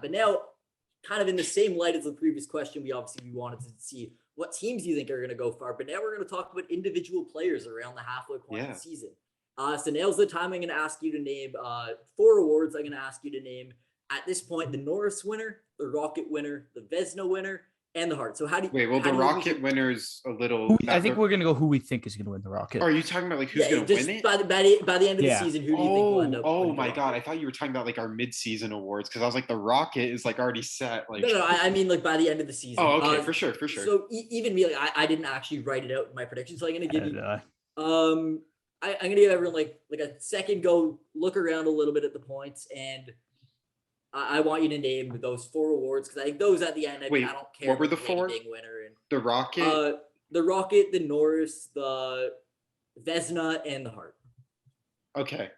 But now, kind of in the same light as the previous question, we wanted to see what teams you think are going to go far. But now we're going to talk about individual players around the halfway point of the season. So now's the time I'm going to ask you to name 4 awards. I'm going to ask you to name, at this point, the Norris winner, the Rocket winner, the Vezina winner, and the Hart. So how do you... Wait, well, the Rocket winner's a little... I think we're going to go who we think is going to win the Rocket. Are you talking about like who's going to win it? By the end of the season, who do you think will end up Oh my God. I thought you were talking about like our mid-season awards because I was like, the Rocket is like already set. Like No, I mean like by the end of the season. Oh, okay, for sure. So even me, like I didn't actually write it out in my predictions, so I'm going to give you... I'm going to give everyone like a second go look around a little bit at the points, and I want you to name those 4 awards because I think those at the end. I don't care. What were the 4? Winner and the Rocket, the Norris, the Vezina, and the Hart. Okay,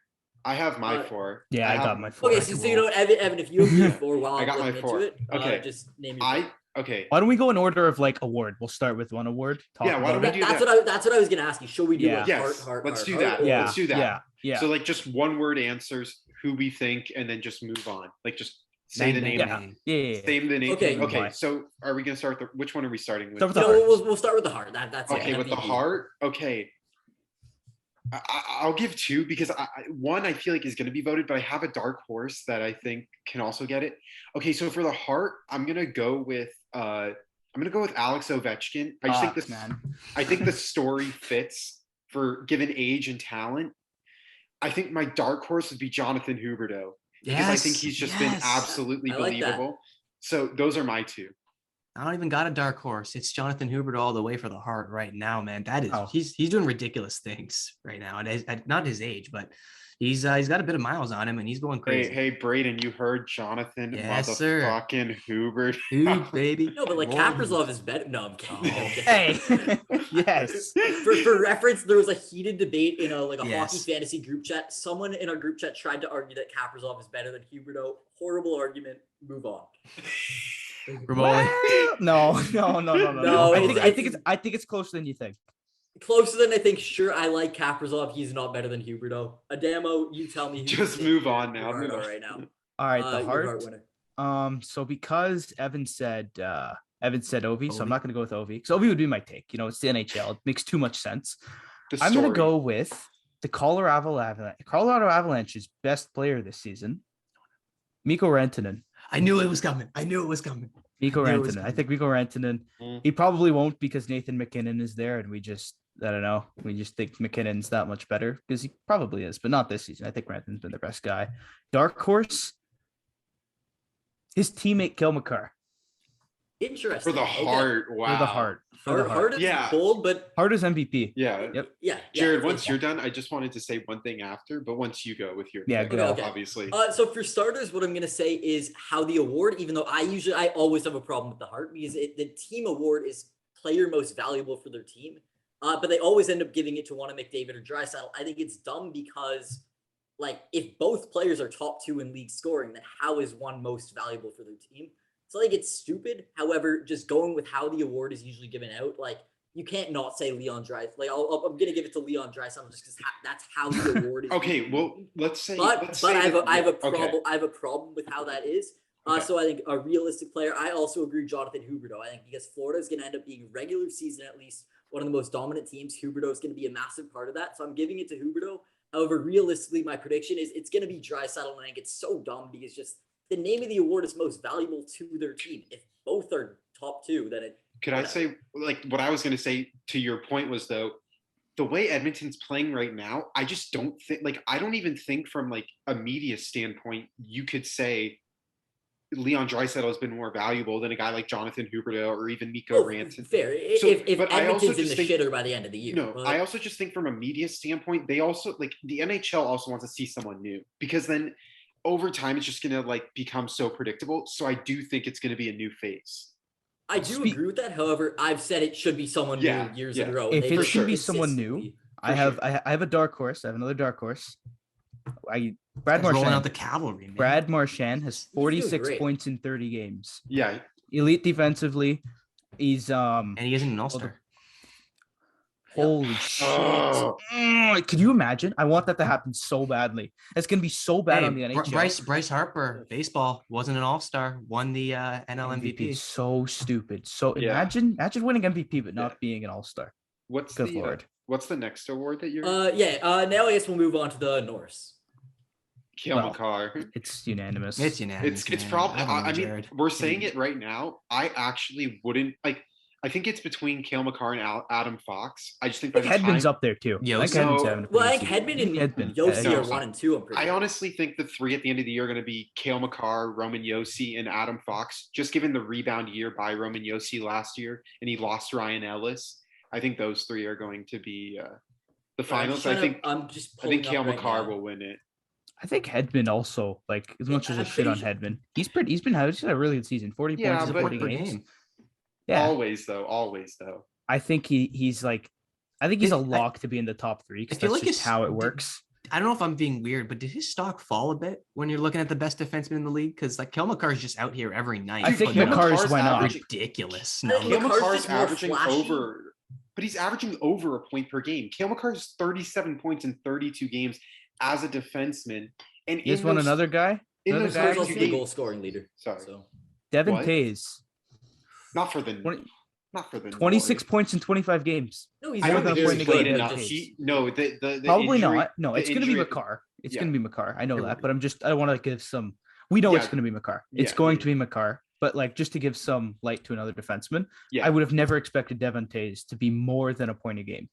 I have my 4. Yeah, I got my 4. Okay, so you know, Evan, if you have your 4, while I got my 4. Into it, okay, just name your 4. Okay. Why don't we go in order of like award? We'll start with one award. Why don't we do that? That's what I was going to ask you. Should we do Hart? Let's do that. Yeah. Let's do that. Yeah. So like just one word answers who we think, and then just move on. Like just say the name. Yeah. Say the name. Okay. So are we going to start with which one are we starting with? We'll start with the Hart. That's okay. With the Hart. Okay. I'll give 2 because one I feel like is going to be voted, but I have a dark horse that I think can also get it. Okay, so for the Hart, I'm gonna go with Alex Ovechkin. I just think I think the story fits for given age and talent. I think my dark horse would be Jonathan Huberdeau because I think he's just been absolutely believable. So those are my 2. I don't even got a dark horse. It's Jonathan Hubert all the way for the Hart right now, man. That is he's doing ridiculous things right now, and at not his age, but he's got a bit of miles on him, and he's going crazy. Hey, Braden, you heard Jonathan motherfucking Hubert, baby. No, but like Kaprizov is better. No, I'm kidding. Hey, yes. For reference, there was a heated debate in a hockey fantasy group chat. Someone in our group chat tried to argue that Kaprizov is better than Huberdeau. Horrible argument. Move on. Well, no. I think it's closer than you think. Closer than I think. Sure, I like Kaprizov. He's not better than Huberdeau. Adamo, you tell me. Just move on now. Right now. All right, the Hart winner. So because Evan said Ovi, so I'm not going to go with Ovi because Ovi would be my take. You know, it's the NHL. It makes too much sense. I'm going to go with the Colorado Avalanche's best player this season, Mikko Rantanen. I knew it was coming. Mikko Rantanen. I think Mikko Rantanen. He probably won't because Nathan McKinnon is there, and we just think McKinnon's that much better because he probably is, but not this season. I think Rantanen's been the best guy. Dark horse, his teammate Kel McCarr. Interesting. For the Hart, wow. For the Hart. Is bold, but Hart is MVP. Yeah. Yep. Yeah. Jared, once you're done, I just wanted to say one thing after, but once you go with your obviously. So for starters, what I'm gonna say is how the award, even though I always have a problem with the Hart because the team award is player most valuable for their team, but they always end up giving it to one of McDavid or Draisaitl. I think it's dumb because like if both players are top 2 in league scoring, then how is one most valuable for their team? So like it's stupid. However, just going with how the award is usually given out, like you can't not say Leon Draisaitl. Like I'm gonna give it to Leon Draisaitl just because that's how the award is. Okay, well let's say. I have a problem with how that is. So I think a realistic player. I also agree Jonathan Huberdeau. I think because Florida is gonna end up being regular season at least one of the most dominant teams. Huberdeau is gonna be a massive part of that. So I'm giving it to Huberdeau. However, realistically, my prediction is it's gonna be Draisaitl, and I think it's so dumb because just the name of the award is most valuable to their team. If both are top 2, then it. Could I say, like, what I was going to say to your point was, though, the way Edmonton's playing right now, I just don't think, like, I don't even think from, like, a media standpoint, you could say Leon Draisaitl has been more valuable than a guy like Jonathan Huberdeau or even Mikko Rantanen. Fair. So, if Edmonton's in the shitter by the end of the year. No, I also just think from a media standpoint, they also, like, the NHL also wants to see someone new because then over time, it's just going to like become so predictable. So I do think it's going to be a new phase. I do agree with that. However, I've said it should be someone new years in a row. If it should be someone new, I have a dark horse. I have another dark horse. Brad Marchand. Rolling out the cavalry, man. Brad Marchand has 46 points in 30 games. Yeah. Elite defensively. He's and he isn't an all-star. Holy shit. Could you imagine? I want that to happen so badly. It's going to be so bad on the NHL. Bryce Harper, baseball, wasn't an all-star, won the NL MVP. So stupid. So imagine winning MVP, but not being an all-star. What's the next award that you're? Now I guess we'll move on to the Norris. Cale Makar. It's unanimous. It's probably. I mean, we're saying it right now. I actually wouldn't like. I think it's between Cale Makar and Adam Fox. I just think Hedman's up there too. I think Hedman and Yossi are 1 and 2. I honestly think the 3 at the end of the year are going to be Cale Makar, Roman Yossi, and Adam Fox. Just given the rebound year by Roman Yossi last year, and he lost Ryan Ellis. I think those 3 are going to be the finals. I think Cale Makar will win it. I think Hedman also, like, as much as I shit on Hedman, he's been having a really good season. 40 points in 40 games. Yeah. Always though. I think he's a lock to be in the top 3 because that's just how it works. I don't know if I'm being weird, but did his stock fall a bit when you're looking at the best defenseman in the league? Because like Cale Makar is just out here every night. I think Makar's went up. Ridiculous. Cale Makar's averaging over, but he's averaging over a point per game. Cale Makar's 37 points in 32 games as a defenseman, and he's one another guy. He's also the goal scoring leader. Sorry, Devin Tays. Not for the 26 points in 25 games. No, he's not played enough. Probably not. No, it's going to be Makar. It's going to be Makar. I know that, but I want to give some. We know it's going to be Makar. It's going to be Makar. But like, just to give some light to another defenseman, I would have never expected Devin Tays to be more than a point a game.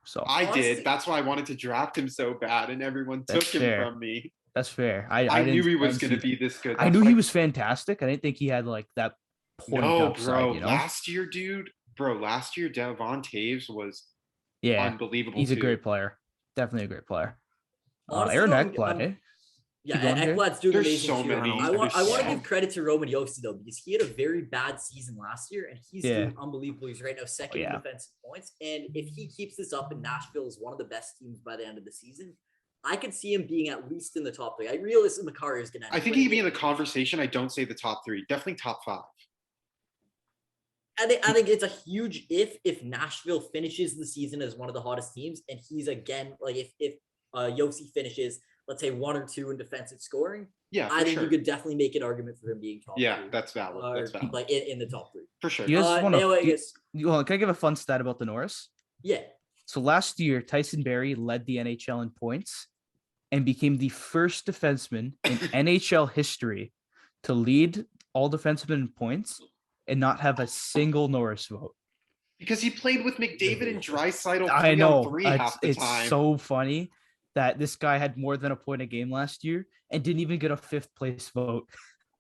So I did. That's why I wanted to draft him so bad, and everyone took him from me. That's fair. I knew he was going to be this good. I knew he was fantastic. I didn't think he had like that. Upside, last year, Devon Taves was unbelievable. He's a great player. Definitely a great player. Aaron Ekblad, Ekblad's doing amazing. So many. I want to give credit to Roman Yossi though, because he had a very bad season last year, and he's doing unbelievable. He's right now second in defensive points, and if he keeps this up, and Nashville is one of the best teams by the end of the season, I could see him being at least in the top 3. I realize Makar is going to. I think he'd be in the conversation. I don't say the top 3. Definitely top 5. I think it's a huge if Nashville finishes the season as one of the hottest teams, and he's again like if Yossi finishes, let's say 1 or 2 in defensive scoring. I think you could definitely make an argument for him being top 3. That's valid. Like in the top 3 for sure. Can I give a fun stat about the Norris? Yeah. So last year, Tyson Berry led the NHL in points and became the first defenseman in NHL history to lead all defensemen in points and not have a single Norris vote. Because he played with McDavid and Draisaitl 3-on-3 half the time. It's so funny that this guy had more than a point a game last year and didn't even get a 5th place vote.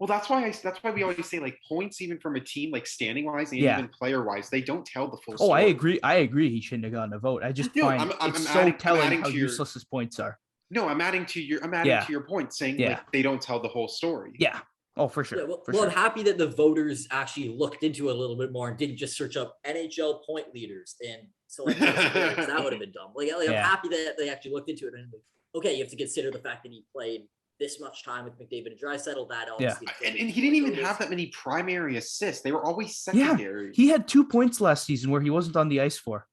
Well, that's why we always say like points, even from a team, like standing wise and even player wise, they don't tell the full story. I agree. He shouldn't have gotten a vote. I just find it's so telling how useless his points are. No, I'm adding to your point, saying like they don't tell the whole story. Yeah. Oh, for sure. I'm happy that the voters actually looked into it a little bit more and didn't just search up NHL point leaders and select because that would have been dumb. I'm happy that they actually looked into it and okay, you have to consider the fact that he played this much time with McDavid and Draisaitl. That obviously, and he didn't even have that many primary assists. They were always secondary. Yeah. He had 2 points last season where he wasn't on the ice for.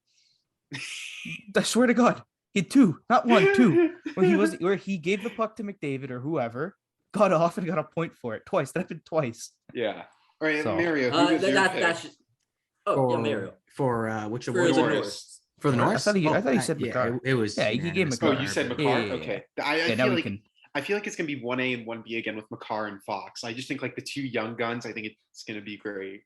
I swear to God, he had 2, not 1, 2, where he gave the puck to McDavid or whoever. Got off and got a point for it twice. That happened twice. Yeah. All right, so, Mario. Who was your pick? Mario. For which award? For the Norris. I thought he said Makar. It was. Yeah, he gave Makar. Oh, you said Makar. Okay. I feel like it's gonna be 1A and 1B again with Makar and Fox. I just think like the 2 young guns. I think it's gonna be great.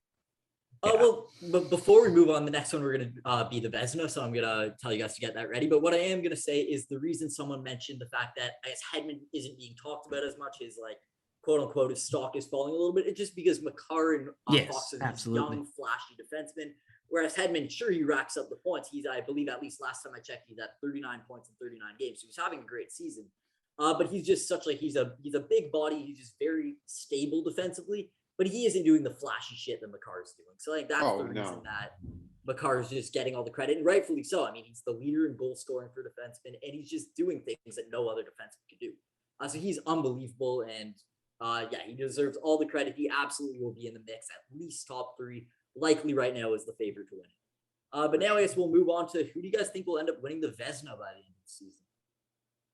But before we move on, the next one we're going to be the Vezina, so I'm going to tell you guys to get that ready. But what I am going to say is the reason someone mentioned the fact that I guess Hedman isn't being talked about as much is like, quote unquote, his stock is falling a little bit. It's just because Makar and Fox are these young, flashy defensemen, whereas Hedman, sure, he racks up the points. He's, I believe, at least last time I checked, he's at 39 points in 39 games. So he's having a great season. But he's just such like he's a big body. He's just very stable defensively. But he isn't doing the flashy shit that Makar is doing. So like that's the reason that Makar is just getting all the credit, and rightfully so. I mean, he's the leader in goal scoring for defensemen, and he's just doing things that no other defenseman could do. So he's unbelievable, and he deserves all the credit. He absolutely will be in the mix, at least top 3. Likely right now is the favorite to win But now I guess we'll move on to who do you guys think will end up winning the Vezina by the end of the season?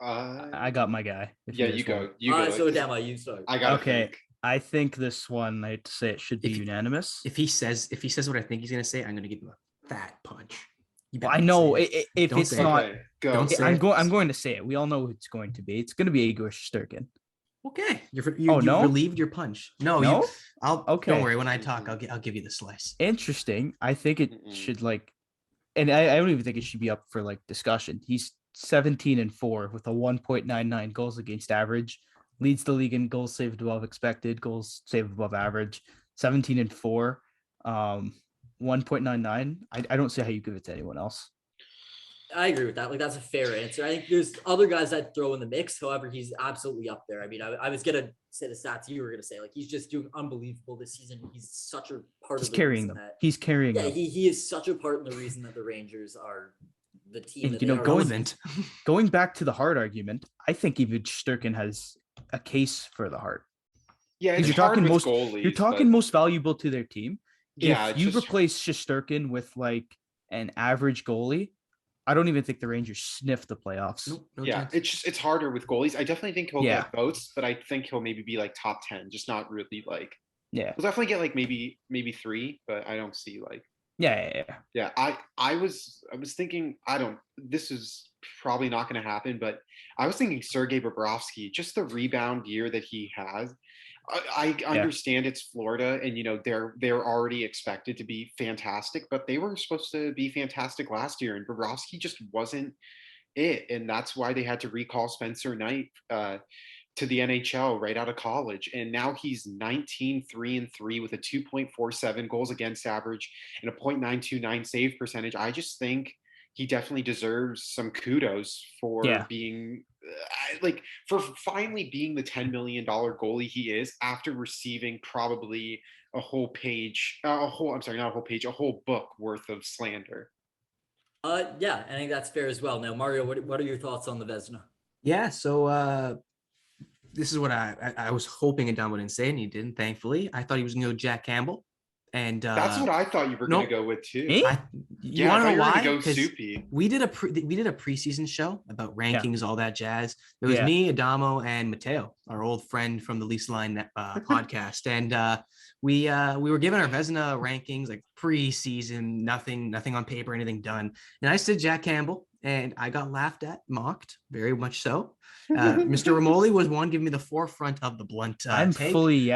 I got my guy. Yeah, you go. You go. So Dama, you start. I got okay. I think this one, I hate to say it, should be unanimous. If he says what I think he's gonna say, I'm gonna give him a fat punch. Well, I know if it's not. Okay, go. I'm going to say it. We all know who it's going to be. It's going to be Igor Shesterkin. Okay, you no? relieved your punch. No, okay. Don't worry. When I talk, I'll give you the slice. Interesting. I think it should and I don't even think it should be up for discussion. He's 17-4 with a 1.99 goals against average, leads the league in goals saved above expected, goals saved above average. 17-4, 1.99. I don't see how you give it to anyone else. I agree with that. That's a fair answer. I think there's other guys I'd throw in the mix. However, he's absolutely up there. I mean, I was going to say the stats you were going to say. He's just doing unbelievable this season. He's such a part of the carrying them. He's carrying them. He is such a part in the reason that the Rangers are the team. And, going back to the Hart argument, I think even Shesterkin has a case for the Hart. Yeah, you're talking most valuable to their team. Yeah, if you replace Shesterkin with an average goalie, I don't even think the Rangers sniff the playoffs. No chance. It's harder with goalies. I definitely think he'll get votes, but I think he'll maybe be top 10, just not really Yeah. He'll definitely get maybe 3, but I don't see Yeah. I was thinking, this is probably not going to happen, but I was thinking Sergei Bobrovsky, just the rebound year that he has. I understand it's Florida and they're already expected to be fantastic, but they were supposed to be fantastic last year and Bobrovsky just wasn't it. And that's why they had to recall Spencer Knight to the NHL right out of college. And now he's 19-3-3 with a 2.47 goals against average and a .929 save percentage. I just think he definitely deserves some kudos for being for finally being the $10 million goalie he is after receiving probably a whole book worth of slander. I think that's fair as well. Now, Mario, what are your thoughts on the Vezina? Yeah, so this is what I was hoping Adam wouldn't say, and he didn't, thankfully. I thought he was going to go Jack Campbell. And that's what I thought you were going to go with too. You want to know why? Go Soupy. We did a preseason show about rankings, all that jazz. It was me, Adamo, and Mateo, our old friend from the Lease Line podcast, and we were given our Vezina rankings preseason, nothing on paper, anything done. And I said Jack Campbell, and I got laughed at, mocked, very much so. Mr. Ramoli was one giving me the forefront of the blunt. I'm fully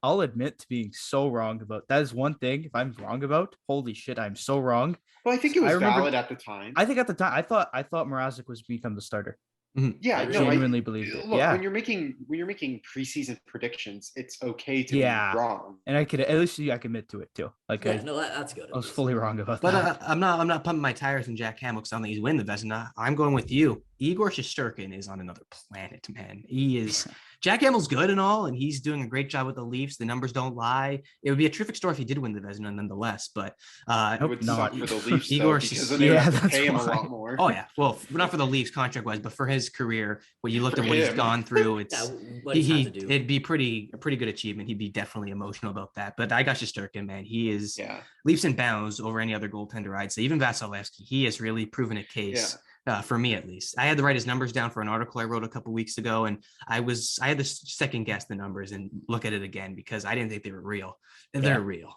I'll admit to being so wrong about that is one thing. If I'm wrong about, holy shit, I'm so wrong. Well, I think it was valid at the time. I think at the time, I thought Mrazek was become the starter. Mm-hmm. Yeah, I genuinely believed it. Look, when you're making preseason predictions, it's okay to be wrong. And I can admit to it too. That's good. I was fully wrong about that. But I'm not pumping my tires on Jack Campbell because I don't think he's winning the Vezina. I'm going with you. Igor Shesterkin is on another planet, man. He is. Jack Campbell's good and all, and he's doing a great job with the Leafs. The numbers don't lie. It would be a terrific story if he did win the Vezina, nonetheless. But it would suck for the Leafs, Igor, because then they have to pay him a lot more. Oh yeah, well, not for the Leafs contract-wise, but for his career, when you looked at what he's gone through, it'd be a pretty good achievement. He'd be definitely emotional about that. But I got Shesterkin, man. He is leaps and bounds over any other goaltender, I'd say. Even Vasilevsky, he has really proven a case. For me, at least. I had to write his numbers down for an article I wrote a couple weeks ago, and I had to second guess the numbers and look at it again because I didn't think they were real. And they're real.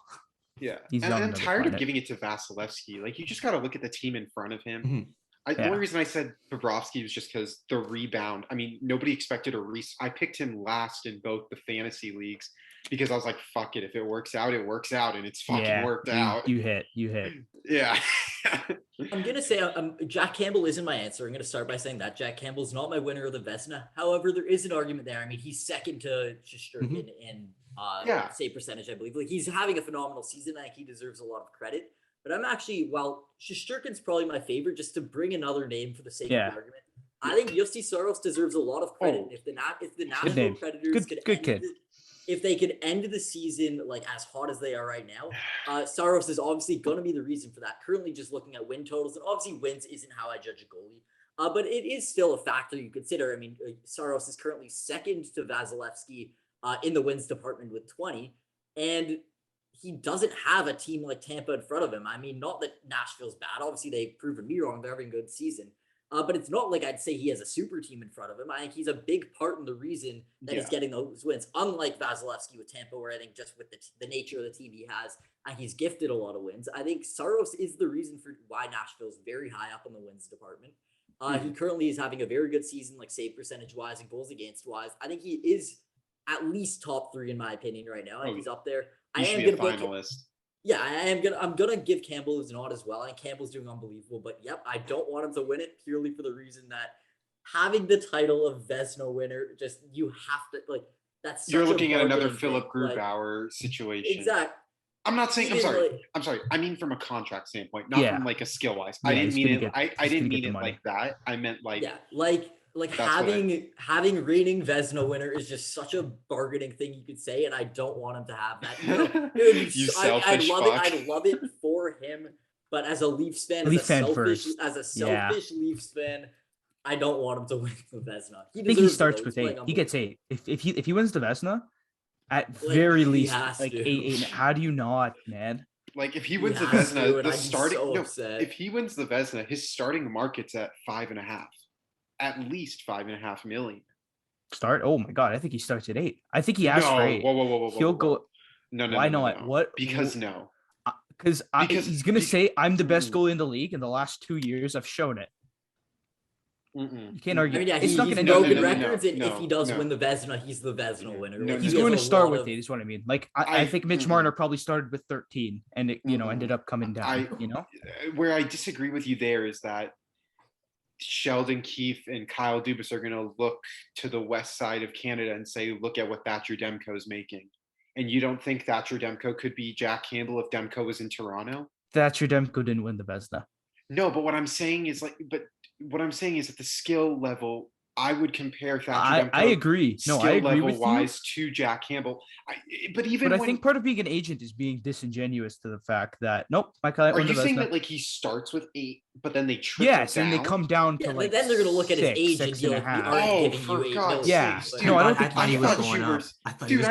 Yeah. And I'm tired of giving it to Vasilevsky. You just got to look at the team in front of him. Mm-hmm. The only reason I said Bobrovsky was just because the rebound. I mean, nobody expected I picked him last in both the fantasy leagues because I was like, fuck it. If it works out, it works out. And it's fucking worked out. You hit. Yeah. I'm going to say Jack Campbell isn't my answer. I'm going to start by saying that Jack Campbell's not my winner of the Vezina. However, there is an argument there. I mean, he's second to Shesterkin in save percentage, I believe. He's having a phenomenal season. I think he deserves a lot of credit. But I'm actually, while Shesterkin's probably my favorite, just to bring another name for the sake of the argument, I think Jussi Saros deserves a lot of credit. If the Nashville Predators if they could end the season as hot as they are right now, Saros is obviously going to be the reason for that. Currently, just looking at win totals, and obviously wins isn't how I judge a goalie, but it is still a factor you consider. I mean, Saros is currently second to Vasilevsky in the wins department with 20, and he doesn't have a team like Tampa in front of him. I mean, not that Nashville's bad. Obviously, they've proven me wrong. They're having a good season. But it's not like I'd say he has a super team in front of him. I think he's a big part in the reason that he's getting those wins. Unlike Vasilevsky with Tampa, where I think just with the nature of the team he has, he's gifted a lot of wins. I think Saros is the reason for why Nashville's very high up in the wins department. He currently is having a very good season, like save percentage wise and goals against wise. I think he is at least top 3 in my opinion right now. I think he's up there. I am going to finalist. Yeah, I'm gonna give Campbell his nod as well. I think Campbell's doing unbelievable, but yep, I don't want him to win it purely for the reason that having the title of Vezina winner, just you have to like that's. You're looking at another Philip Grubauer situation. Exactly. I'm not saying. I'm sorry. I mean from a contract standpoint, not from like a skill wise. I didn't mean it. I didn't mean it like that. I meant like having reigning Vezina winner is just such a bargaining thing you could say, and I don't want him to have that. I love it for him, but as a Leafs fan, as a selfish Leafs fan, I don't want him to win the Vezina. I think he starts with 8. He gets 8. If he wins the Vezina, at very least like 8. How do you not, man? Like if he wins the Vezina, if he wins the Vezina, his starting market's at 5.5. At least 5.5 million. Start? Oh my god! I think he starts at 8. I think he asked for 8. Whoa! He'll go. No. Why not? No. What? Because no. Because he's gonna say I'm the best goalie in the league. In the last 2 years, I've shown it. You can't argue. I mean, it's not he's gonna broken records, and if he does win the Vezina, he's the Vezina winner. He's going to start with 8. Is what I mean. Like I think Mitch Marner probably started with 13, and it ended up coming down. Where I disagree with you there is that Sheldon Keefe and Kyle Dubas are going to look to the west side of Canada and say, look at what Thatcher Demko is making. And you don't think Thatcher Demko could be Jack Campbell if Demko was in Toronto? Thatcher Demko didn't win the Vezina. No, but what I'm saying is at the skill level, I would compare Thatcher Demko. I agree. No, I agree with wise to Jack Campbell. But I think part of being an agent is being disingenuous to the fact that nope, my client. Are you saying that like he starts with 8, but then they trickle down? Yes, and they come down to like. Then they're going to look at his age and be like, for God's sake! No, I don't think. I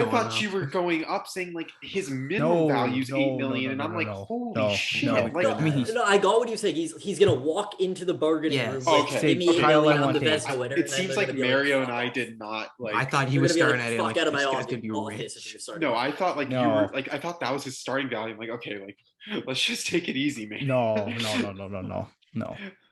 thought you were going up, saying like his minimum value is 8 million, and I'm like, holy shit! I got what you said. He's going to walk into the bargaining room. Okay. It seems like Mario and I did not like. I thought he was starting at it like this guy's gonna be rich. No, I thought like you were like I thought that was his starting value. I'm like, okay, like let's just take it easy, man. No. All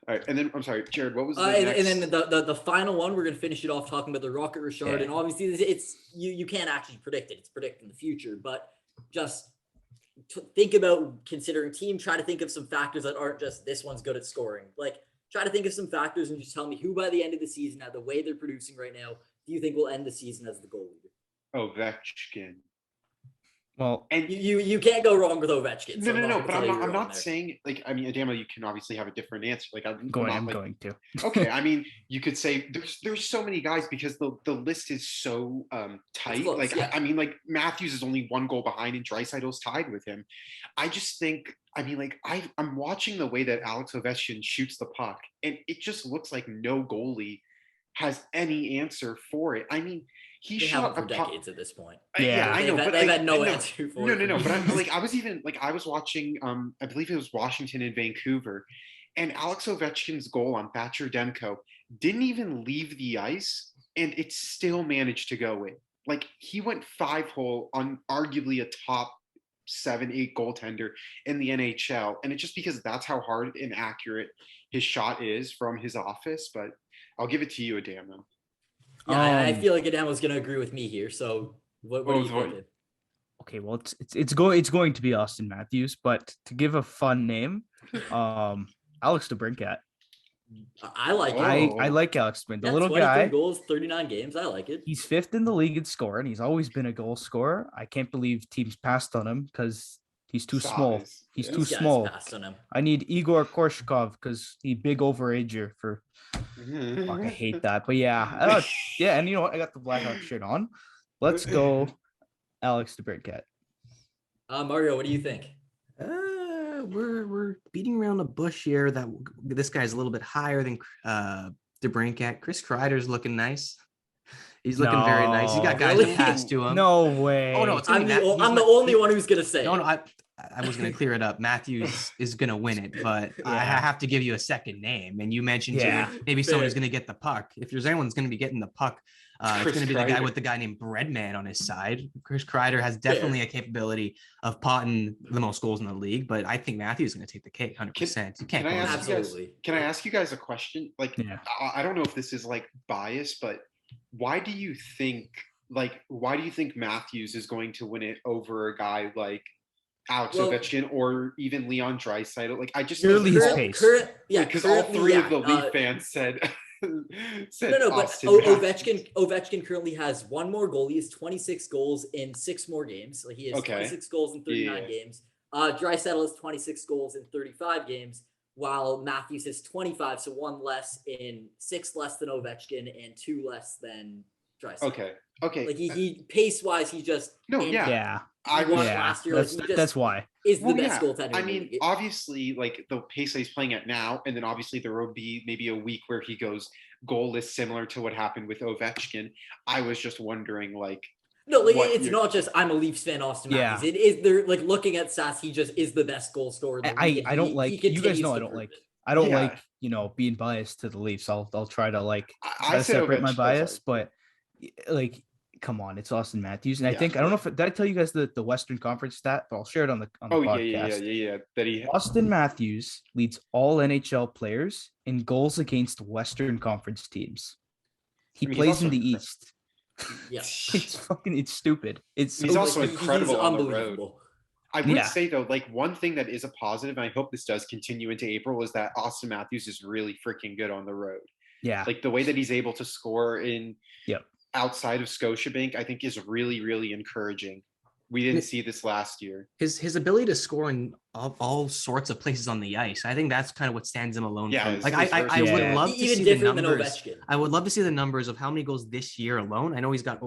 right, and then I'm sorry, Jared. What was the next? And then the final one? We're gonna finish it off talking about the Rocket Richard, and obviously it's you can't actually predict it. It's predicting the future, but just think about considering team. Try to think of some factors that aren't just this one's good at scoring. Like try to think of some factors and just tell me who by the end of the season, at the way they're producing right now, do you think will end the season as the goal leader? Ovechkin. Well, and you can't go wrong with Ovechkin. No. But I'm not saying like I mean, Adamo, you can obviously have a different answer. Like I'm going to. Okay, I mean, you could say there's so many guys because the list is so tight. Close, I mean, like Matthews is only 1 goal behind, and Draisaitl's tied with him. I just think. I mean, like I'm watching the way that Alex Ovechkin shoots the puck, and it just looks like no goalie has any answer for it. I mean, he shot for decades at this point. Yeah, I know, but they've had no answer for it. No. But I was watching. I believe it was Washington and Vancouver, and Alex Ovechkin's goal on Thatcher Demko didn't even leave the ice, and it still managed to go in. Like he went 5-hole on arguably a top 7-8 goaltender in the NHL, and it's just because that's how hard and accurate his shot is from his office. But I'll give it to you, Adamo. Yeah, I feel like Adamo's going to agree with me here. So what do you think? Okay, well it's going to be Austin Matthews, but to give a fun name, Alex DeBrincat. I like it. I like Alex DeBrincat. The little guy. Goals, 39 games. I like it. He's 5th in the league in scoring. He's always been a goal scorer. I can't believe teams passed on him because he's too small. He's too small. I need Igor Korshkov because he's big overager for. Fuck, I hate that, but yeah, and you know what? I got the Blackhawk shirt on. Let's go, Alex DeBrincat. Mario, what do you think? We're beating around the bush here. That this guy's a little bit higher than DeBrincat. Chris Kreider's looking nice. He's looking very nice. He's got guys to pass to him. No way. Oh no, it's I'm the only one who's gonna say. No, I was gonna clear it up. Matthews is gonna win it, but I have to give you a second name. And you mentioned maybe someone who's gonna get the puck. If there's anyone who's gonna be getting the puck, it's gonna be the guy with the guy named Breadman on his side. Chris Kreider has definitely a capability of potting the most goals in the league, but I think Matthews is gonna take the cake 100%. You can't can I ask you guys a question? Like, I don't know if this is like biased, but why do you think Matthews is going to win it over a guy like Alex Ovechkin or even Leon Draisaitl? Like, I just because all three of the Leaf fans said but Ovechkin currently has one more goal. He has 26 goals in 6 more games. Like, he has 26 goals in 39 games. Draisaitl has 26 goals in 35 games, while Matthews has 25, so 1 less in 6 less than Ovechkin and 2 less than Draisaitl. Okay. Like, he pace wise, he just I won last year. That's why is the best goaltender. I mean, obviously, like the pace that he's playing at now, and then obviously there will be maybe a week where he goes goalless, similar to what happened with Ovechkin. I was just wondering, like, it's not just I'm a Leafs fan, Austin Matthews. It is, they're like looking at stats. He just is the best goal scorer. I don't like. You guys know I don't like being biased to the Leafs. I'll try to separate my bias, but like, come on, it's Austin Matthews, and I think I don't know if did I tell you guys the Western Conference stat, but I'll share it on the podcast. Yeah. Austin Matthews leads all NHL players in goals against Western Conference teams. He plays in the East. Yeah, it's stupid. He's also incredible on the road. I would say though, like, one thing that is a positive, and I hope this does continue into April, is that Austin Matthews is really freaking good on the road. Yeah, like the way that he's able to score in outside of Scotiabank, I think is really, really encouraging. We didn't see this last year. His ability to score in all sorts of places on the ice, I think that's kind of what stands him alone. Yeah, like I would love to see the numbers. I would love to see the numbers of how many goals this year alone. I know he's got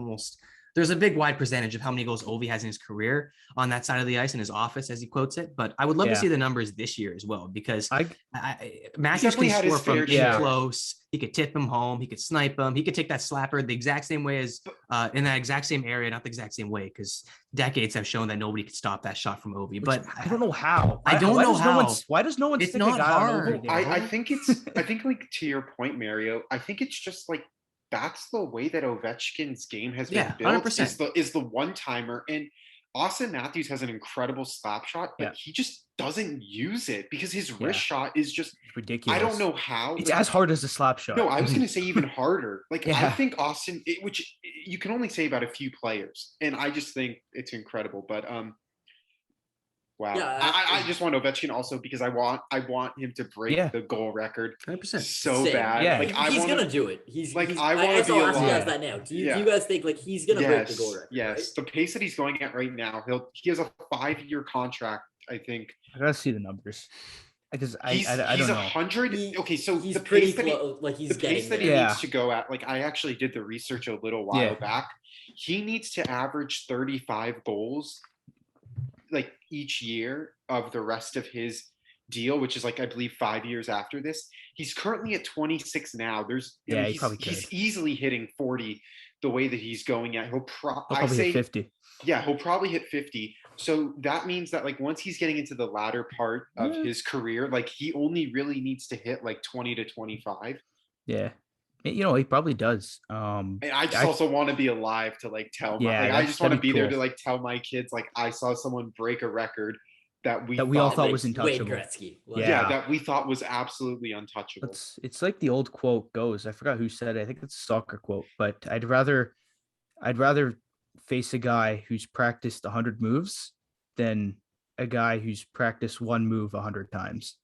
there's a big wide percentage of how many goals Ovi has in his career on that side of the ice in his office, as he quotes it. But I would love to see the numbers this year as well, because Matthews can score from close. He could tip him home. He could snipe him. He could take that slapper the exact same way as in that exact same area, not the exact same way, because decades have shown that nobody could stop that shot from Ovi. But I don't know how. I don't know how. Why does no one? It's not hard. I think like, to your point, Mario, I think it's just like, that's the way that Ovechkin's game has been built. 100%. Is the one-timer. And Austin Matthews has an incredible slap shot, but he just doesn't use it because his wrist shot is just ridiculous. I don't know how. It's as hard as a slap shot. No, I was going to say even harder. Like, I think Austin, which you can only say about a few players, and I just think it's incredible. But wow. Yeah, I just want Ovechkin also because I want him to break the goal record 100%. so bad. Yeah, like, he's gonna do it. He's like, he's, I want to be alive. Ask you guys that now. Do you guys think like he's gonna break the goal record? Yes, right? The pace that he's going at right now, he has a 5-year contract, I think. I gotta see the numbers. Because I don't know. 100. Okay, so he's the pretty pace close. Like, he's the pace that he needs to go at. Like, I actually did the research a little while back. He needs to average 35 goals like each year of the rest of his deal, which is like, I believe 5 years after this. He's currently at 26 now. He's easily hitting 40 the way that he's going at. He'll probably hit 50. Yeah, he'll probably hit 50. So that means that, like, once he's getting into the latter part of his career, like, he only really needs to hit like 20 to 25. Yeah. He probably does. And I just also want to be alive to like tell I just want to be there to like tell my kids, like, I saw someone break a record that we all thought was untouchable. That we thought was absolutely untouchable. It's like the old quote goes. I forgot who said it. I think it's a soccer quote, but I'd rather face a guy who's practiced 100 moves than a guy who's practiced one move 100 times.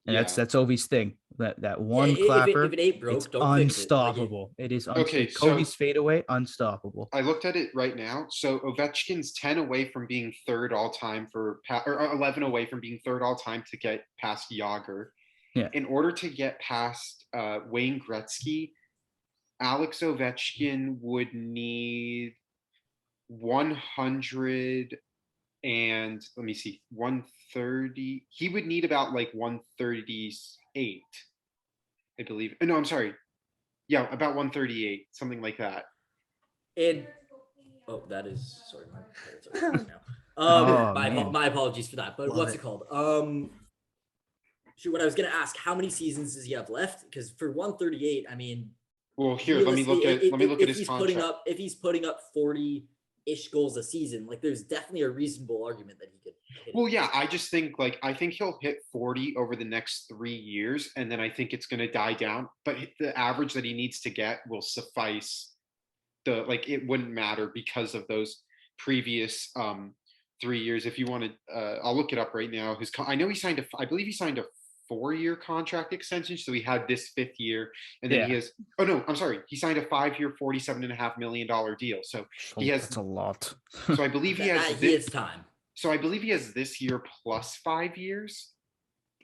And that's Ovi's thing. That one clapper, if it ain't broke, it's unstoppable. It is unstoppable. Kobe's fadeaway, unstoppable. I looked at it right now. So Ovechkin's 10 away from being third all time or 11 away from being third all time to get past Jágr. Yeah. In order to get past Wayne Gretzky, Alex Ovechkin would need 100 and 130. He would need about like 138, I believe. No, I'm sorry. Yeah, about 138, something like that. And that is sorry, my parents are right now. My apologies for that. But what's it called? Shoot, what I was gonna ask, how many seasons does he have left? Because for 138, I mean, well, here let me look at his contract. If he's putting up 40-ish goals a season, like there's definitely a reasonable argument that he could hit. Well, yeah, I just think I think he'll hit 40 over the next 3 years, and then I think it's going to die down. But the average that he needs to get will suffice. It wouldn't matter because of those previous 3 years. If you want to, I'll look it up right now. I know I believe he signed a 4-year contract extension, so he had this 5th year, and then he has. Oh no, I'm sorry. He signed a 5-year, $47.5 million deal. So he has. That's a lot. So I believe he has. He has time. So I believe he has this year plus 5 years.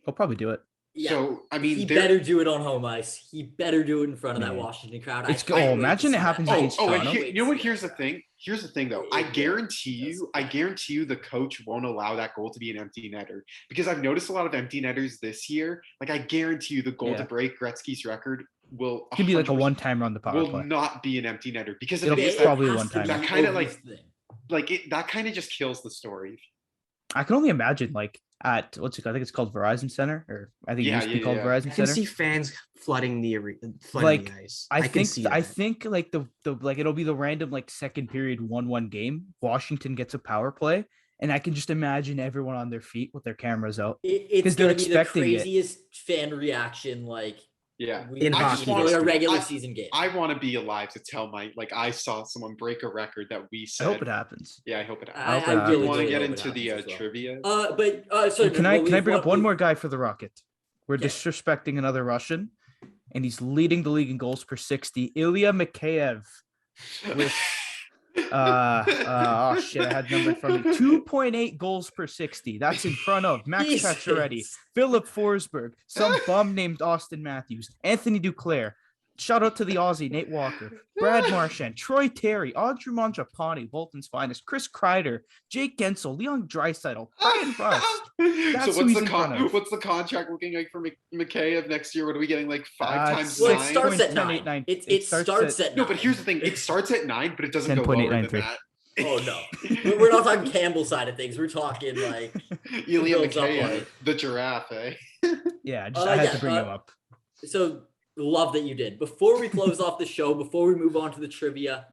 He'll probably do it. Yeah. So I mean, he better do it on home ice. He better do it in front of that Washington crowd. Imagine it happens against Toronto. You know what? Here's the thing. Here's the thing, though. I guarantee you, the coach won't allow that goal to be an empty netter, because I've noticed a lot of empty netters this year. Like, I guarantee you, the goal to break Gretzky's record will be like a one-time on the power play. Will not be an empty netter, because it'll be probably a one-time. That kind of that kind of just kills the story. I can only imagine, like, at I think it's called Verizon Center, or I think it used to be called Verizon Center. I can see fans flooding the ice. I think like the it'll be the random second period 1-1 game. Washington gets a power play, and I can just imagine everyone on their feet with their cameras out because they're expecting the craziest fan reaction. In hockey, a regular season game. I want to be alive to tell I saw someone break a record that we said. I hope it happens. Yeah, I hope it happens. I really want to get into the trivia. Can I bring up one more guy for the Rocket? We're disrespecting another Russian, and he's leading the league in goals per 60. Ilya Mikheyev with I had number in front of me. 2.8 goals per 60. That's in front of Max Pacioretty, Philip Forsberg, some bum named Austin Matthews, Anthony Duclair. Shout out to the Aussie, Nate Walker, Brad Marchand, Troy Terry, Audrey Mangiapane, Bolton's finest, Chris Kreider, Jake Gensel, Leon Draisaitl, Brian Rust. So what's the contract looking like for Mikheyev next year? What are we getting, 5 times 9? It starts at 9. It starts at 9. No, but here's the thing. It starts at 9, but it doesn't go lower than that. Oh, no. We're not talking Campbell's side of things. We're talking, Ilya Mikheyev, the giraffe, eh? Yeah, I had to bring him up. So... Love that you did. Before we close off the show, before we move on to the trivia,